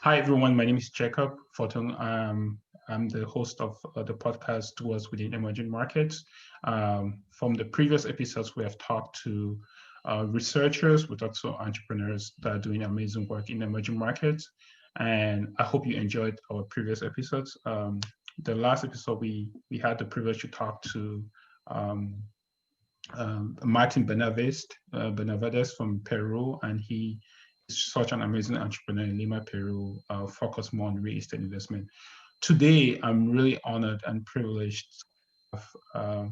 Hi, everyone. My name is Jacob Fortung. I'm the host of the podcast Towards Within Emerging Markets. From the previous episodes, we have talked to researchers, but also entrepreneurs that are doing amazing work in emerging markets. And I hope you enjoyed our previous episodes. The last episode, we had the privilege to talk to um, Martin Benavides from Peru, and he is such an amazing entrepreneur in Lima, Peru, focused more on real estate investment. Today, I'm really honored and privileged to have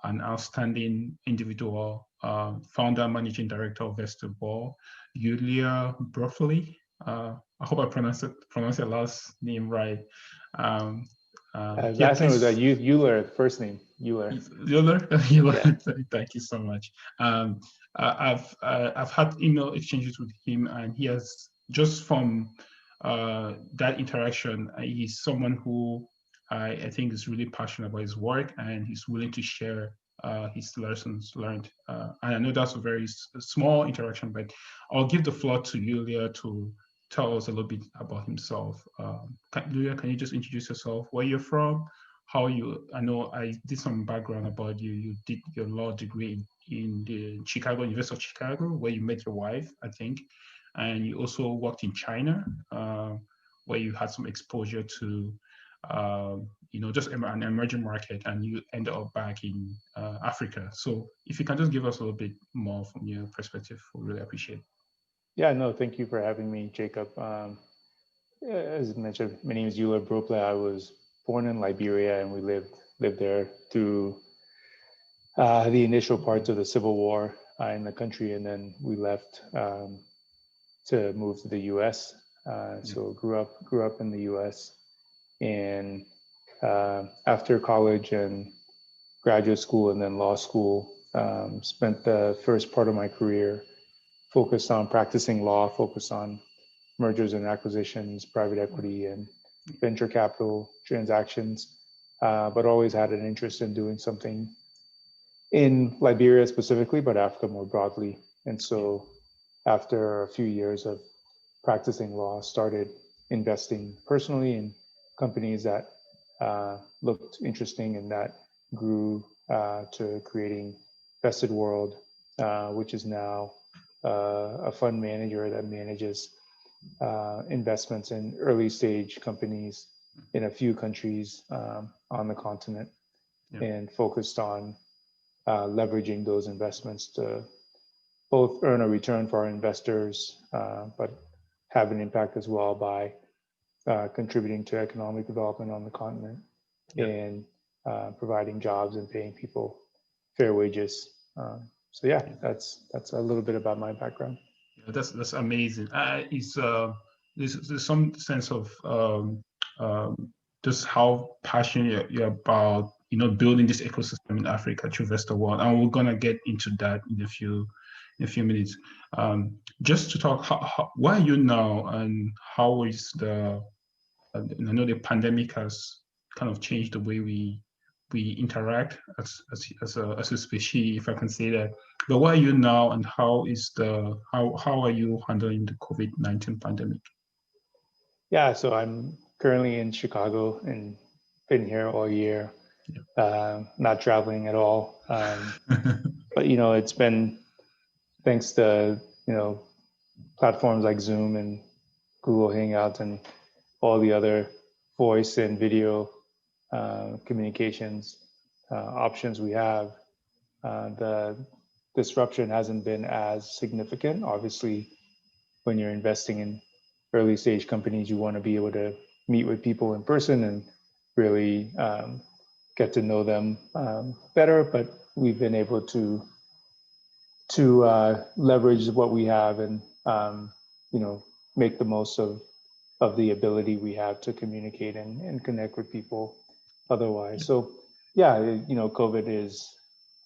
an outstanding individual, founder and managing director of VestedWorld, Euler Bropleh. I hope I pronounced your last name right. Um, yeah, Last name was please. Euler, first name Euler. Euler, Euler, Yeah. thank you so much. I've had email exchanges with him, and he has just from that interaction, he's someone who I think is really passionate about his work, and he's willing to share his lessons learned. And I know that's a very small interaction, but I'll give the floor to Yulia to tell us a little bit about himself. Yulia, can you just introduce yourself, where you're from? How you, I know I did some background about you. You did your law degree in the University of Chicago, where you met your wife, I think. And you also worked in China, where you had some exposure to, just an emerging market, and you ended up back in Africa. So if you can just give us a little bit more from your perspective, we really appreciate it. Yeah, no, thank you for having me, Jacob. As mentioned, my name is Euler Bropleh. I was born in Liberia, and we lived there through the initial parts of the Civil War in the country, and then we left to move to the U.S. So grew up in the U.S. and after college and graduate school and then law school, spent the first part of my career focused on practicing law, focused on mergers and acquisitions, private equity, and venture capital transactions, but always had an interest in doing something in Liberia specifically, but Africa more broadly. And so after a few years of practicing law, started investing personally in companies that looked interesting, and that grew to creating VestedWorld, which is now a fund manager that manages investments in early stage companies in a few countries on the continent, and focused on leveraging those investments to both earn a return for our investors, but have an impact as well by contributing to economic development on the continent, and providing jobs and paying people fair wages. So yeah, that's a little bit about my background. Yeah, that's amazing. There's some sense of just how passionate you're about building this ecosystem in Africa through VestedWorld, and we're gonna get into that in a few minutes. Just to talk, where are you now, and how is I know the pandemic has kind of changed the way we interact as a species, if I can say that. But where are you now, and how are you handling the COVID-19 pandemic? Yeah, so I'm currently in Chicago and been here all year, not traveling at all. But it's been thanks to platforms like Zoom and Google Hangouts and all the other voice and video communications options we have. The disruption hasn't been as significant. Obviously, when you're investing in early stage companies, you want to be able to meet with people in person and really get to know them better. But we've been able to leverage what we have, and make the most of the ability we have to communicate and connect with people otherwise. So yeah, COVID is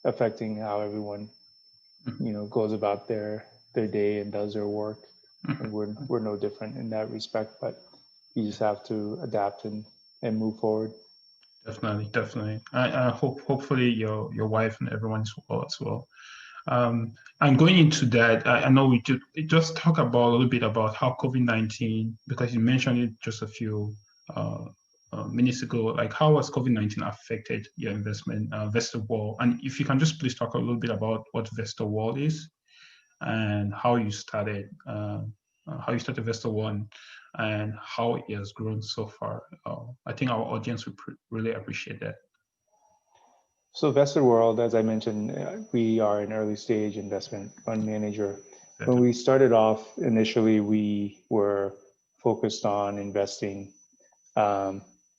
affecting how everyone goes about their day and does their work, and we're no different in that respect. But you just have to adapt and move forward. Definitely. I hopefully your wife and everyone's well as well. And going into that, I know we just talk about a little bit about how COVID-19, because you mentioned it just a few uh, minutes ago, like how has COVID-19 affected your investment, VestedWorld? And if you can just please talk a little bit about what VestedWorld is and how you started VestedWorld and how it has grown so far. I think our audience would really appreciate that. So VestedWorld, as I mentioned, we are an early stage investment fund manager. When we started off, initially, we were focused on investing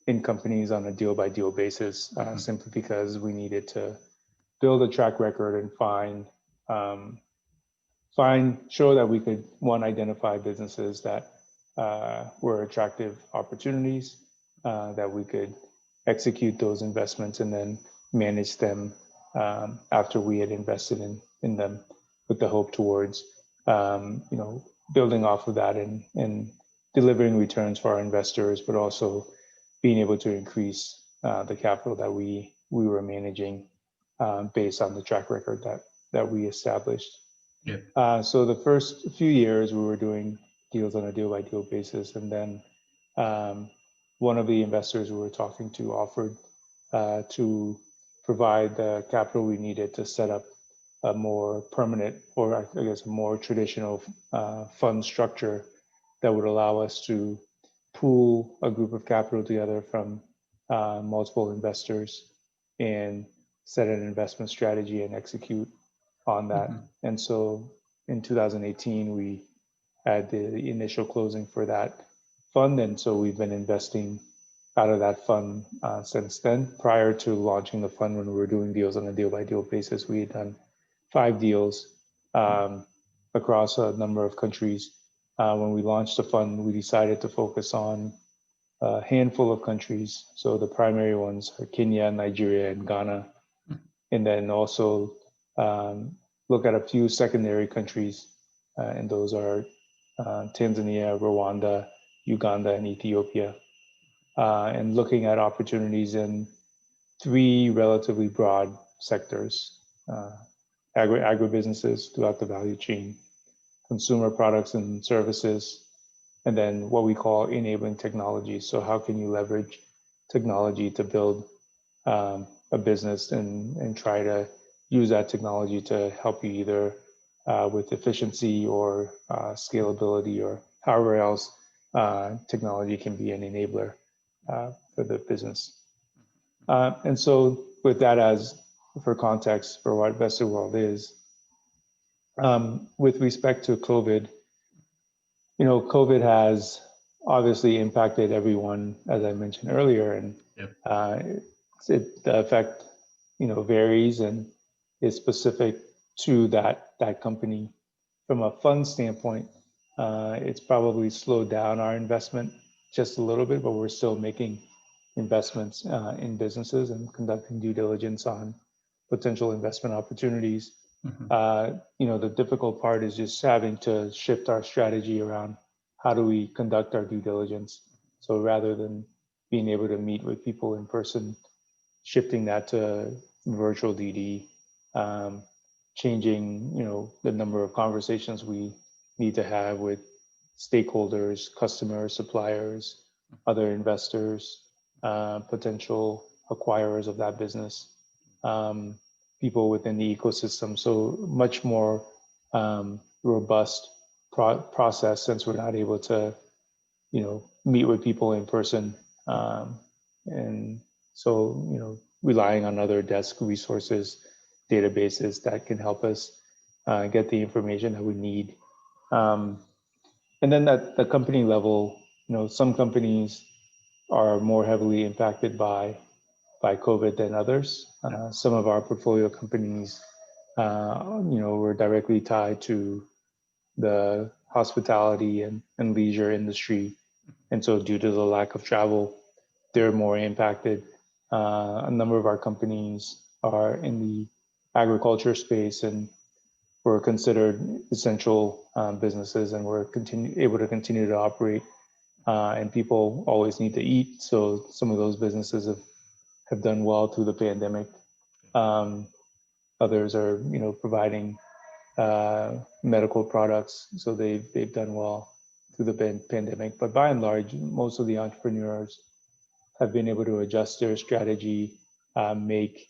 in companies on a deal by deal basis, simply because we needed to build a track record and show that we could, one, identify businesses that were attractive opportunities, that we could execute those investments and then manage them after we had invested in them, with the hope towards building off of that and delivering returns for our investors, but also being able to increase the capital that we were managing based on the track record that we established. Yeah. So the first few years we were doing deals on a deal by deal basis, and then one of the investors we were talking to offered to provide the capital we needed to set up a more permanent, or I guess a more traditional fund structure that would allow us to pool a group of capital together from multiple investors and set an investment strategy and execute on that. Mm-hmm. And so in 2018, we had the initial closing for that fund. And so we've been investing out of that fund since then. Prior to launching the fund, when we were doing deals on a deal by deal basis, we had done 5 deals across a number of countries. When we launched the fund, we decided to focus on a handful of countries. So the primary ones are Kenya, Nigeria, and Ghana. And then also look at a few secondary countries, and those are Tanzania, Rwanda, Uganda, and Ethiopia. And looking at opportunities in 3 relatively broad sectors: agribusinesses throughout the value chain, consumer products and services, and then what we call enabling technology. So how can you leverage technology to build a business and try to use that technology to help you either with efficiency or scalability, or however else technology can be an enabler for the business. And so with that as for context for what VestedWorld is, with respect to COVID, COVID has obviously impacted everyone, as I mentioned earlier, and the effect, varies and is specific to that company. From a fund standpoint, it's probably slowed down our investment just a little bit, but we're still making investments in businesses and conducting due diligence on potential investment opportunities. Mm-hmm. The difficult part is just having to shift our strategy around how do we conduct our due diligence. So rather than being able to meet with people in person, shifting that to virtual DD, changing, the number of conversations we need to have with stakeholders, customers, suppliers, other investors, potential acquirers of that business, people within the ecosystem. So much more robust process, since we're not able to, meet with people in person. And so, relying on other desk resources, databases that can help us get the information that we need. And then at the company level, some companies are more heavily impacted by COVID than others. Some of our portfolio companies, were directly tied to the hospitality and leisure industry. And so due to the lack of travel, they're more impacted. A number of our companies are in the agriculture space and were considered essential businesses, and we're able to continue to operate. And people always need to eat. So some of those businesses have done well through the pandemic. Others are, providing medical products, so they've done well through the pandemic. But by and large, most of the entrepreneurs have been able to adjust their strategy, make,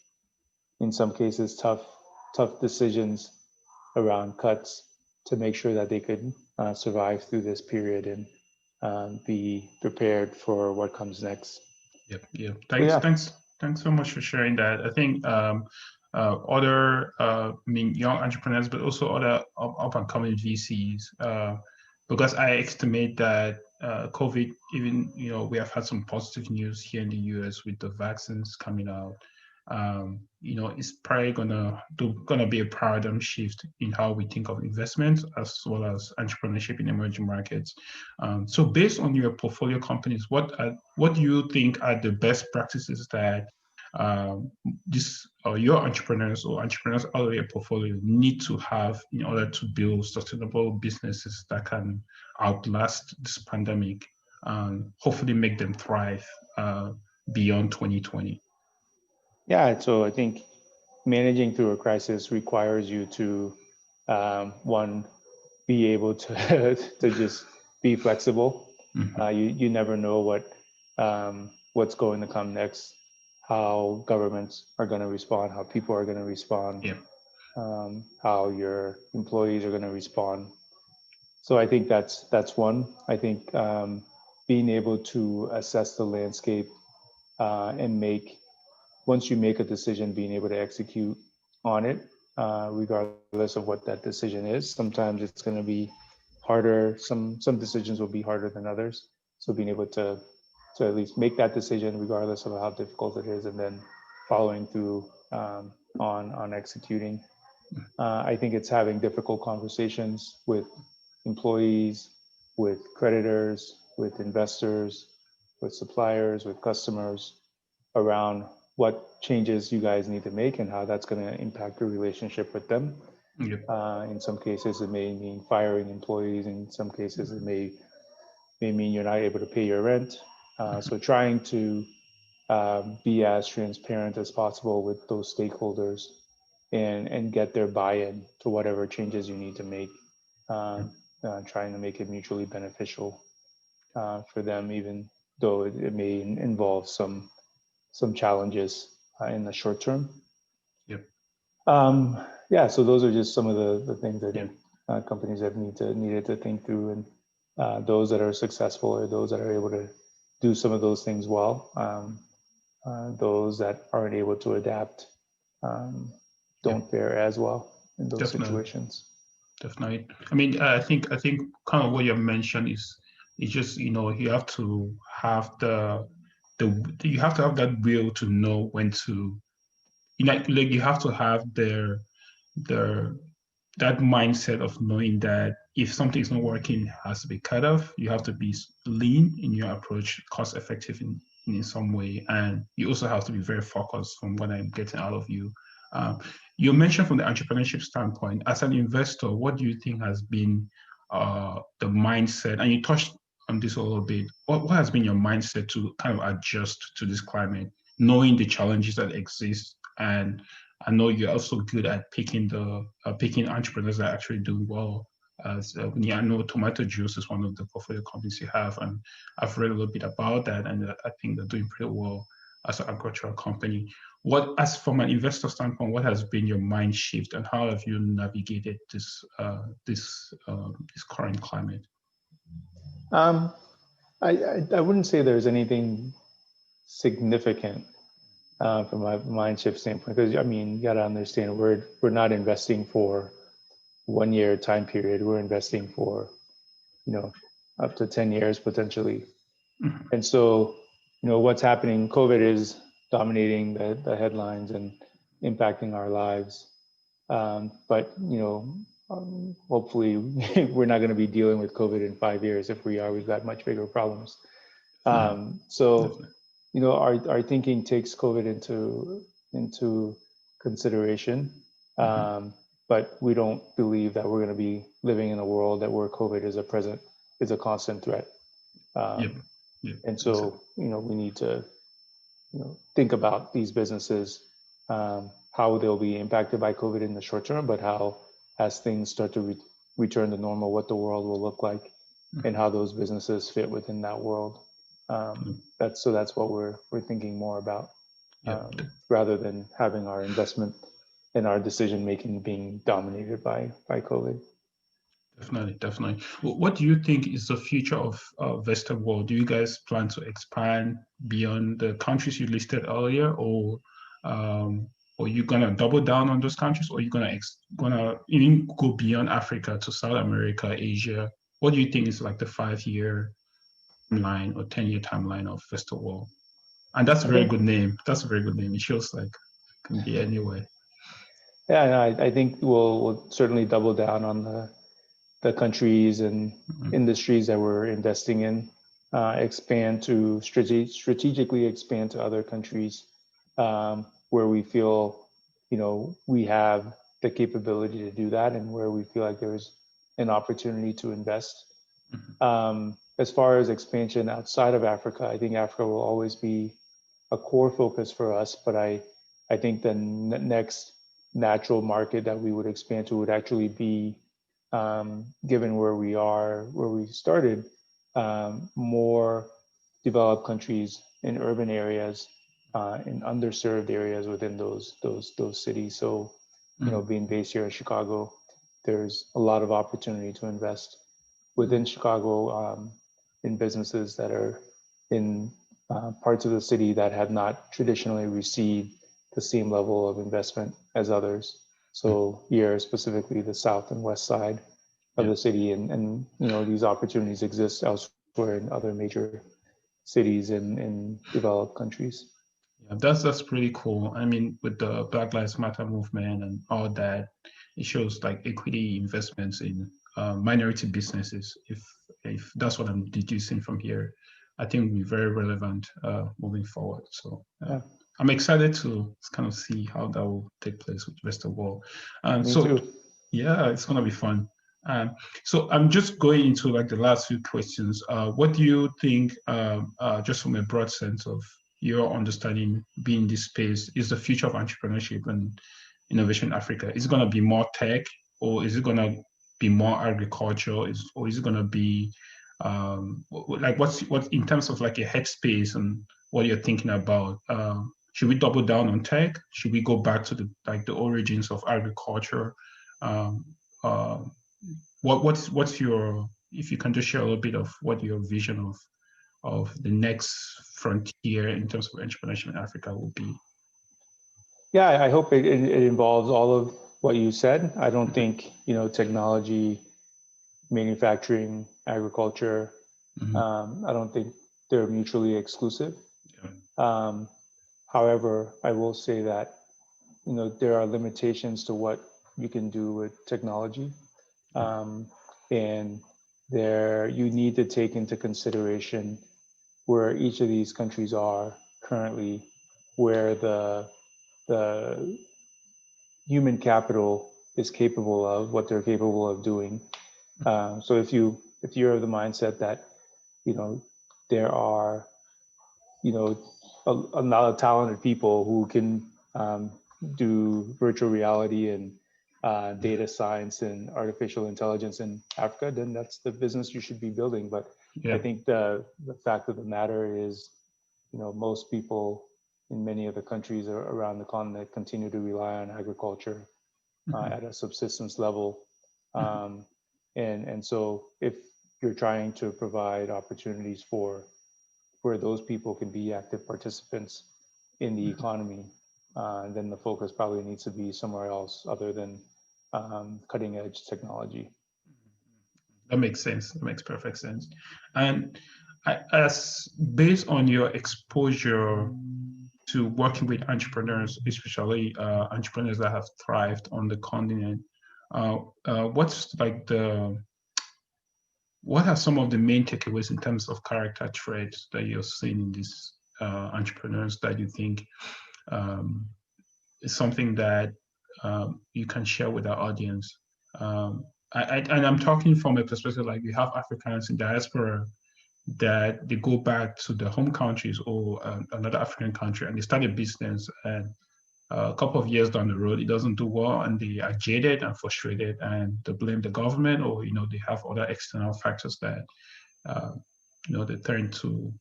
in some cases, tough decisions around cuts to make sure that they could survive through this period and be prepared for what comes next. Yep. So yeah. Thanks so much for sharing that. I think other, young entrepreneurs, but also other up and coming VCs, because I estimate that COVID, even, we have had some positive news here in the US with the vaccines coming out. It's probably gonna be a paradigm shift in how we think of investment as well as entrepreneurship in emerging markets. So based on your portfolio companies, what do you think are the best practices that your entrepreneurs or entrepreneurs out of your portfolio need to have in order to build sustainable businesses that can outlast this pandemic and hopefully make them thrive beyond 2020? Yeah, so I think managing through a crisis requires you to, one, be able to to just be flexible. You never know what's going to come next, how governments are going to respond, how people are going to respond, how your employees are going to respond. So I think that's one. I think being able to assess the landscape and once you make a decision, being able to execute on it, regardless of what that decision is. Sometimes it's going to be harder. Some decisions will be harder than others. So being able to at least make that decision, regardless of how difficult it is, and then following through on executing. I think it's having difficult conversations with employees, with creditors, with investors, with suppliers, with customers around what changes you guys need to make and how that's going to impact your relationship with them. In some cases, it may mean firing employees. In some cases, it may mean you're not able to pay your rent. So trying to be as transparent as possible with those stakeholders and get their buy-in to whatever changes you need to make, trying to make it mutually beneficial for them, even though it may involve some challenges in the short term. Yeah, so those are just some of the things I think companies have needed to think through, and those that are successful or those that are able to do some of those things well. Those that aren't able to adapt don't fare as well in those situations. Definitely. I mean, I think kind of what you mentioned is just, you have to have you have to have that will to know when to, like you have to have that mindset of knowing that if something is not working, it has to be cut off. You have to be lean in your approach, cost effective in some way. And you also have to be very focused on what I'm getting out of you. You mentioned from the entrepreneurship standpoint, as an investor, what do you think has been the mindset? And you touched on this a little bit. What has been your mindset to kind of adjust to this climate, knowing the challenges that exist? And I know you're also good at picking entrepreneurs that actually do well. I know tomato juice is one of the portfolio companies you have, and I've read a little bit about that, and I think they're doing pretty well as an agricultural company. As from an investor standpoint, what has been your mind shift, and how have you navigated this current climate? I wouldn't say there's anything significant from my mind shift standpoint, because I mean, you got to understand we're not investing for 1 year time period. We're investing for up to 10 years potentially. And so what's happening, COVID is dominating the headlines and impacting our lives, but hopefully we're not going to be dealing with COVID in 5 years. If we are, we've got much bigger problems. So our thinking takes COVID into consideration, but we don't believe that we're going to be living in a world where COVID is a constant threat. And so we need to think about these businesses, how they'll be impacted by COVID in the short term, but how as things start to return to normal, what the world will look like and how those businesses fit within that world. That's what we're thinking more about, rather than having our investment and our decision making being dominated by COVID. Definitely. What do you think is the future of VestedWorld? Do you guys plan to expand beyond the countries you listed earlier, or you gonna double down on those countries, or you gonna even go beyond Africa to South America, Asia? What do you think is like the 5-year timeline or 10-year timeline of VestedWorld? And that's a very good name. That's a very good name. It shows like it can be anywhere. Yeah, no, I think we'll certainly double down on the countries and industries that we're investing in, expand to strategically expand to other countries where we feel, we have the capability to do that, and where we feel like there's an opportunity to invest. As far as expansion outside of Africa, I think Africa will always be a core focus for us, but I think the next natural market that we would expand to would actually be, given where we started, more developed countries in urban areas, in underserved areas within those cities. So, being based here in Chicago, there's a lot of opportunity to invest within Chicago in businesses that are in parts of the city that have not traditionally received the same level of investment as others. So here, specifically the south and west side of the city, and these opportunities exist elsewhere in other major cities in developed countries. Yeah, that's pretty cool. I mean, with the Black Lives Matter movement and all that, it shows like equity investments in minority businesses. If that's what I'm deducing from here, I think will be very relevant moving forward. So I'm excited to kind of see how that will take place with VestedWorld. Me too. Yeah, it's gonna be fun. So I'm just going into like the last few questions. What do you think, just from a broad sense of your understanding, being in this space, is the future of entrepreneurship and innovation in Africa? Is it gonna be more tech, or is it gonna be more agriculture, or is it gonna be like what's in terms of like a headspace and what you're thinking about? Should we double down on tech? Should we go back to the origins of agriculture? What's your, if you can just share a little bit of what your vision of the next frontier in terms of entrepreneurship in Africa will be? Yeah, I hope it involves all of what you said. I don't think, technology, manufacturing, agriculture, I don't think they're mutually exclusive. However, I will say that, there are limitations to what you can do with technology. And you need to take into consideration where each of these countries are currently, where the human capital is capable of, what they're capable of doing. So if you're of the mindset that, there are, a lot of talented people who can do virtual reality and data science and artificial intelligence in Africa, then that's the business you should be building. But I think the fact of the matter is, most people in many of the countries around the continent continue to rely on agriculture at a subsistence level. And so if you're trying to provide opportunities where those people can be active participants in the economy, then the focus probably needs to be somewhere else other than cutting edge technology. That makes sense. That makes perfect sense. And as based on your exposure to working with entrepreneurs, especially entrepreneurs that have thrived on the continent, what are some of the main takeaways in terms of character traits that you're seeing in these entrepreneurs that you think is something that you can share with our audience? And I'm talking from a perspective like we have Africans in diaspora that they go back to their home countries or another African country and they start a business, and a couple of years down the road, it doesn't do well, and they are jaded and frustrated, and they blame the government, or they have other external factors that uh, they turn to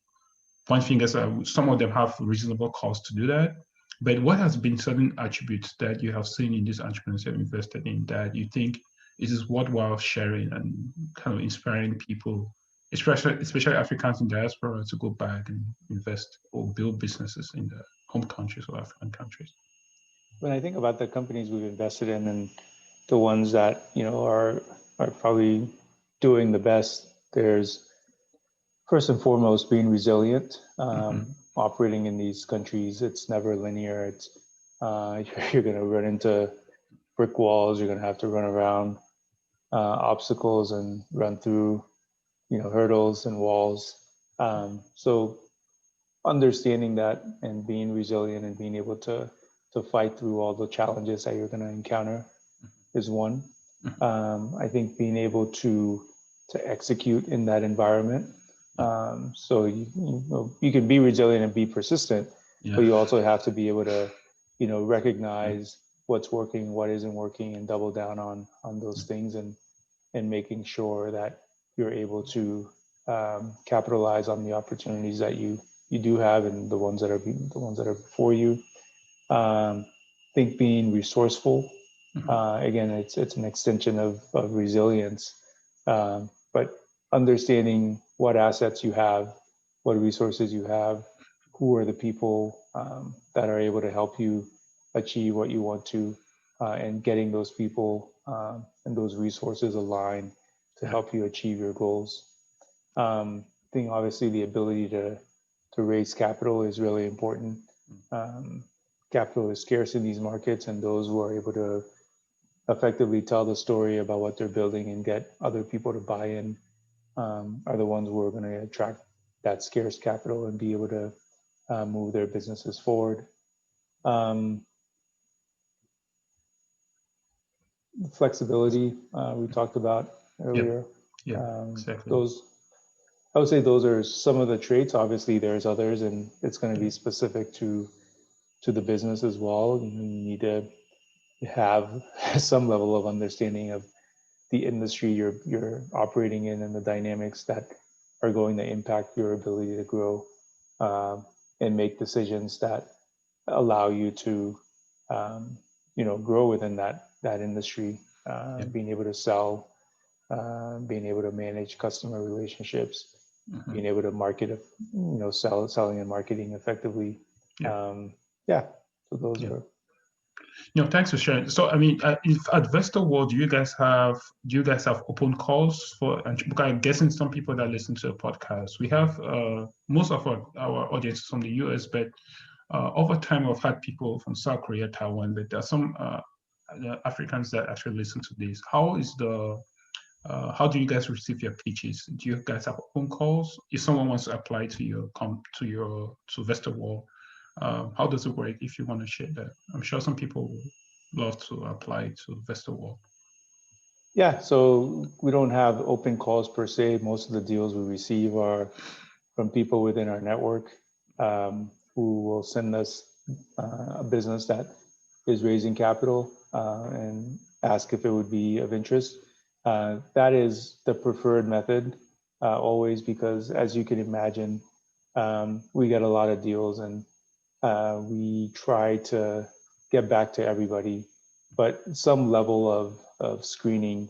point fingers. Some of them have reasonable cause to do that. But what has been certain attributes that you have seen in these entrepreneurs you have invested in that you think it is worthwhile sharing and kind of inspiring people, especially Africans in diaspora, to go back and invest or build businesses in the home countries or African countries? When I think about the companies we've invested in and the ones that are probably doing the best, there's first and foremost being resilient. Operating in these countries, it's never linear. It's you're going to run into brick walls. You're going to have to run around obstacles and run through hurdles and walls. So understanding that and being resilient and being able to fight through all the challenges that you're going to encounter is one. I think being able to execute in that environment. So you can be resilient and be persistent, but you also have to be able to recognize what's working, what isn't working, and double down on those things, and making sure that you're able to capitalize on the opportunities that you do have and the ones that are before you. Think being resourceful. Again, it's an extension of resilience, but understanding what assets you have, what resources you have, who are the people that are able to help you achieve what you want to, and getting those people and those resources aligned to help you achieve your goals. I think obviously the ability to raise capital is really important. Capital is scarce in these markets, and those who are able to effectively tell the story about what they're building and get other people to buy in are the ones who are going to attract that scarce capital and be able to move their businesses forward. Flexibility we talked about earlier. Exactly. I would say those are some of the traits. Obviously, there's others, and it's going to be specific to the business as well. You need to have some level of understanding of the industry you're operating in and the dynamics that are going to impact your ability to grow and make decisions that allow you to grow within that industry. Being able to sell, being able to manage customer relationships, being able to market, selling and marketing effectively. So those are. Thanks for sharing. So, I mean, if at VestedWorld, do you guys have open calls for? And because I'm guessing some people that listen to the podcast, we have most of our audience from the US, but over time we've had people from South Korea, Taiwan, but there are some Africans that actually listen to this. How do you guys receive your pitches? Do you guys have open calls? If someone wants to apply to VestedWorld, how does it work? If you want to share that, I'm sure some people would love to apply to VestedWorld. Yeah, so we don't have open calls per se. Most of the deals we receive are from people within our network who will send us a business that is raising capital and ask if it would be of interest. That is the preferred method always, because as you can imagine, we get a lot of deals and we try to get back to everybody, but some level of screening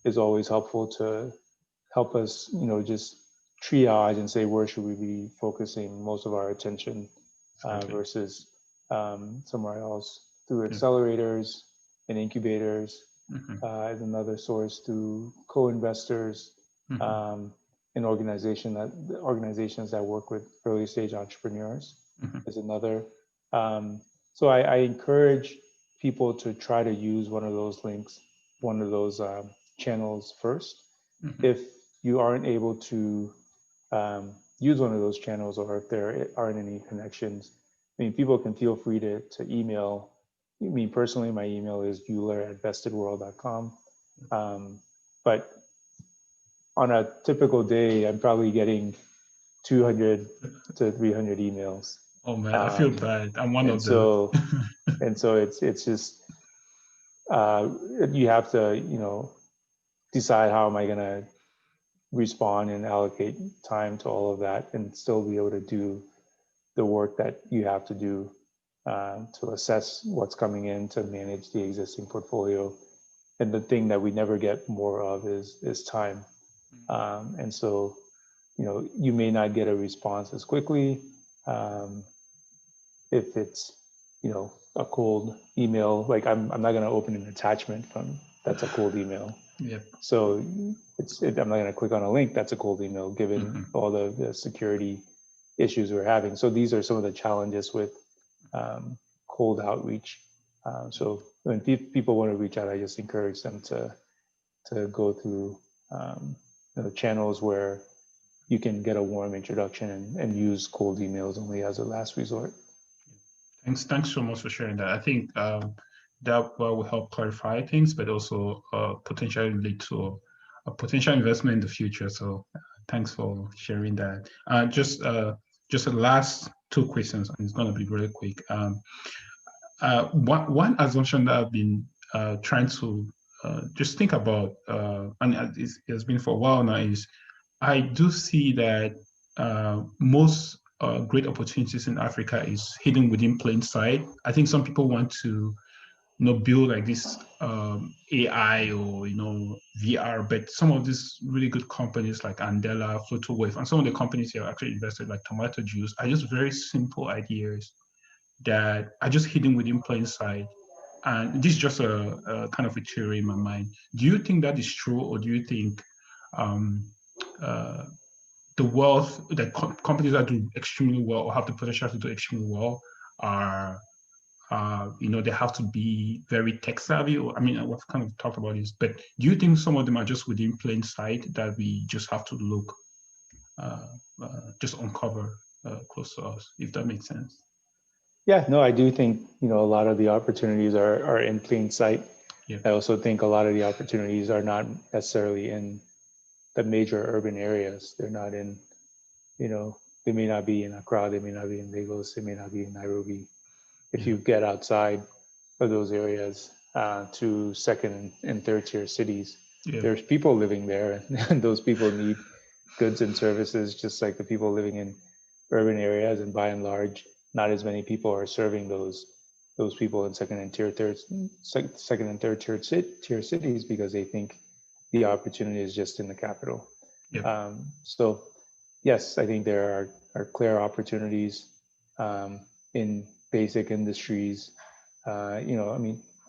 is always helpful to help us, just triage and say, where should we be focusing most of our attention versus somewhere else. Through accelerators and incubators is another source, through co-investors and organizations that work with early stage entrepreneurs is another. So I encourage people to try to use one of those links, one of those channels first. If you aren't able to use one of those channels, or if there aren't any connections, I mean, people can feel free to email me personally. My email is euler@vestedworld.com. But on a typical day, I'm probably getting 200 to 300 emails. Oh man, I feel bad. I'm one And of the. so, it's just you have to, decide how am I going to respond and allocate time to all of that and still be able to do the work that you have to do to assess what's coming in, to manage the existing portfolio. And the thing that we never get more of is time. And so, you may not get a response as quickly. If it's, a cold email, like I'm not going to open an attachment from that's a cold email. Yep. So I'm not going to click on a link that's a cold email, given all the security issues we're having. So these are some of the challenges with cold outreach. So when people want to reach out, I just encourage them to go through channels where you can get a warm introduction and use cold emails only as a last resort. Thanks so much for sharing that. I think that will help clarify things, but also potentially lead to a potential investment in the future. So thanks for sharing that. Just the last two questions, and it's going to be really quick. One assumption that I've been trying to just think about, and it's been for a while now, is I do see that most great opportunities in Africa is hidden within plain sight. I think some people want to, build like this AI or VR, but some of these really good companies like Andela, Flutterwave, and some of the companies here actually invested like Tomato Juice are just very simple ideas that are just hidden within plain sight. And this is just a kind of a theory in my mind. Do you think that is true, or do you think um, uh, the wealth that companies that do extremely well or have the potential to do extremely well are, they have to be very tech savvy? Or I mean, we've kind of talked about this, but do you think some of them are just within plain sight that we just have to look, just uncover close to us, if that makes sense? Yeah, no, I do think, a lot of the opportunities are in plain sight. Yeah. I also think a lot of the opportunities are not necessarily in the major urban areas. They're not in, they may not be in Accra, they may not be in Lagos, they may not be in Nairobi. If you get outside of those areas to second and third tier cities, there's people living there, and those people need goods and services just like the people living in urban areas. And by and large, not as many people are serving those people in second and third tier cities because they think the opportunity is just in the capital. So yes, I think there are clear opportunities in basic industries.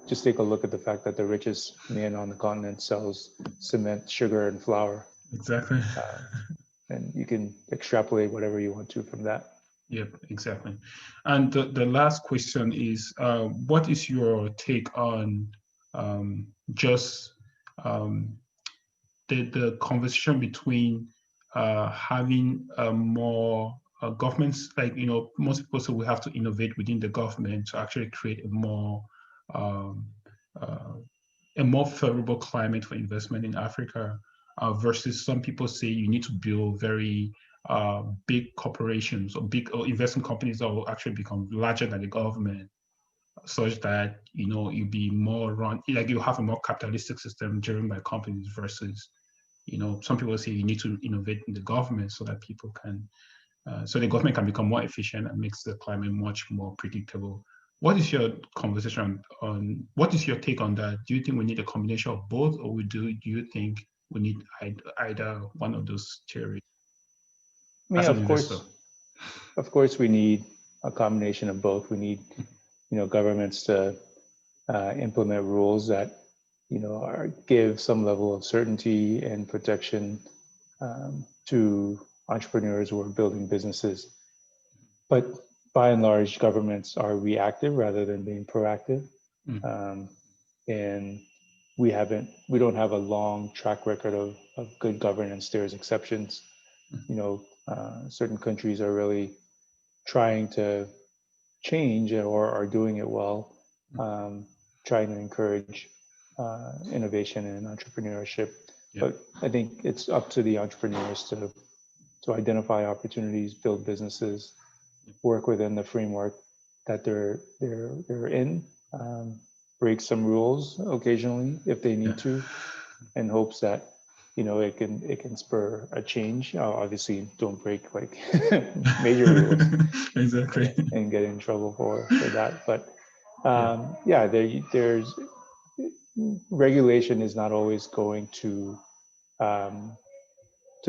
Just take a look at the fact that the richest man on the continent sells cement, sugar, and flour. Exactly. And you can extrapolate whatever you want to from that. Yep, exactly. And the last question is, what is your take on just the conversation between having more governments, like, most people say we have to innovate within the government to actually create um, uh, a more favorable climate for investment in Africa, versus some people say you need to build very big corporations or big or investment companies that will actually become larger than the government, such that you'll be more run, like you have a more capitalistic system driven by companies, versus some people say you need to innovate in the government so that people can so the government can become more efficient and makes the climate much more predictable. What is your conversation on what is your take on that? Do you think we need a combination of both, or do you think we need either one of those theories as an investor? Of course, we need a combination of both. We need, governments to implement rules that, give some level of certainty and protection to entrepreneurs who are building businesses. But by and large, governments are reactive rather than being proactive. And we don't have a long track record of good governance. There's exceptions. Certain countries are really trying to change or are doing it well, trying to encourage innovation and entrepreneurship. But I think it's up to the entrepreneurs to identify opportunities, build businesses, work within the framework that they're in, break some rules occasionally if they need to, in hopes that it can spur a change. Obviously, don't break like major rules Exactly. and get in trouble for that. But there's regulation is not always going to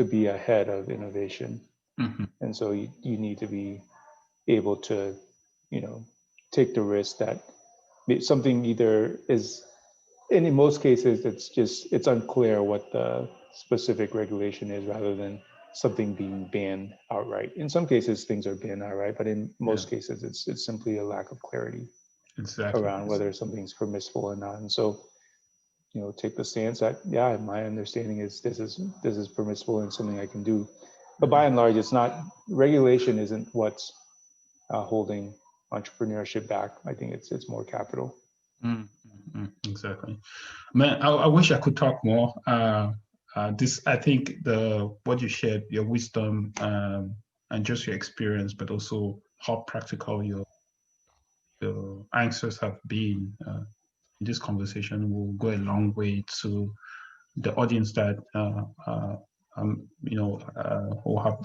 be ahead of innovation, and so you need to be able to take the risk that something either is, and in most cases it's unclear what the specific regulation is, rather than something being banned outright. In some cases things are banned outright, but in most cases it's simply a lack of clarity around whether something's permissible or not. And so take the stance that my understanding is this is permissible and something I can do, but by and large it's not. Regulation isn't what's holding entrepreneurship back. I think it's more capital. Exactly. Man, I wish I could talk more. This, I think, what you shared, your wisdom, and just your experience, but also how practical your answers have been in this conversation will go a long way to the audience that will have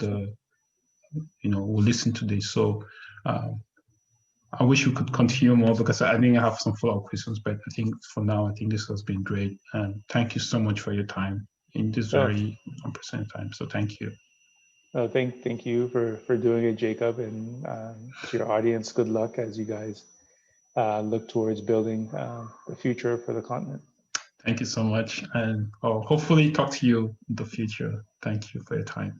will listen to this. So I wish we could continue more, because I think I have some follow-up questions, but I think for now, I think this has been great. And thank you so much for your time in this very unprecedented time. So thank you. Thank you for doing it, Jacob, and to your audience, good luck as you guys look towards building the future for the continent. Thank you so much, and I'll hopefully talk to you in the future. Thank you for your time,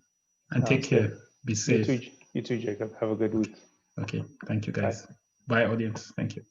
and take care. Good. Be safe. You too, Jacob. Have a good week. Okay. Thank you, guys. Bye, audience. Thank you.